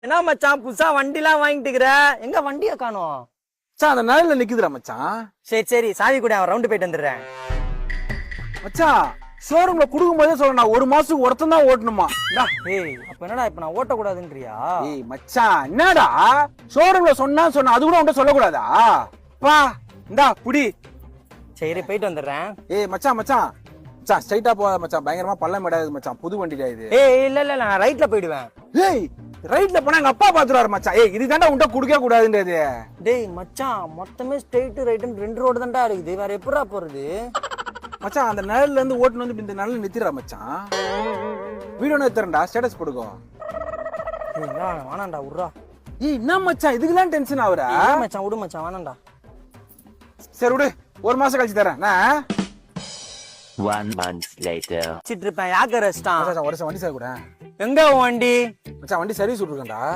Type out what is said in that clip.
என்ன மச்சான் புதுசா வண்டிலாம் வாங்கிட்டுக்கிற? எங்க வண்டிய காணோம்? மச்சான் அந்த நிழல்ல நிக்குதுடா மச்சான். சரி சாவி கூட அவன் ரவுண்டு போயிட்டு வந்துடுறேன். மச்சான் ஷோரூம்ல குடுக்கும் போதே சொல்றேன் நான் 1 மாசத்துக்கு ஒருத்தன் தான் ஓட்டணுமா. ஏய் அப்ப என்னடா இப்ப நான் ஓட்டக்கூடாதுன்றியா? ஏய் மச்சான் என்னடா ஷோரூம்ல சொன்னா அது கூட உன்கிட்ட சொல்லக்கூடாதா? பா இந்தா புடி. சரி போயிட்டு வந்துடுறேன். ஏய் மச்சான் மச்சான் மச்சான் ஸ்ட்ரைட்டா போகாத மச்சான், பயங்கரமா பள்ளம் இடாது மச்சான், புது வண்டிடா இது. ஏய் இல்ல நான் ரைட்ல போயிடுவேன். ஏய் ரைட்ல போனா எங்க அப்பா பாத்துறாரு மச்சான். ஏய் இது தாண்டா உன்கிட்ட குடுக்க கூடாதுன்றது. டேய் மச்சான் மொத்தமே ஸ்ட்ரைட் ரைட்னு 2 ரோடு தான்டா இருக்குது, வேற எப்படிடா போறது? மச்சான் அந்த நிழல்ல இருந்து ஓட்டுன்னு வந்து இந்த நிழல்ல நிறுத்திடுறா மச்சான். வீடியோ எடுத்துறேன்டா, ஸ்டேட்டஸ் போடுங்க. வேணாண்டா விட்றா. ஏய் என்ன மச்சான் இதுக்கெல்லாம் டென்ஷன் ஆகுறா? மச்சான் விடு மச்சான் வேணாண்டா. சரி விடு, 1 மாசம் கழிச்சு தரேன் நான். 1 month later. வச்சிட்டு இருப்பேன் யாக்க ரெஸ்டான். வருஷம் வண்டி சார் கூட எங்க வண்டி? மச்சான் வண்டி சர்வீஸ் விட்டுருக்கேன்டா.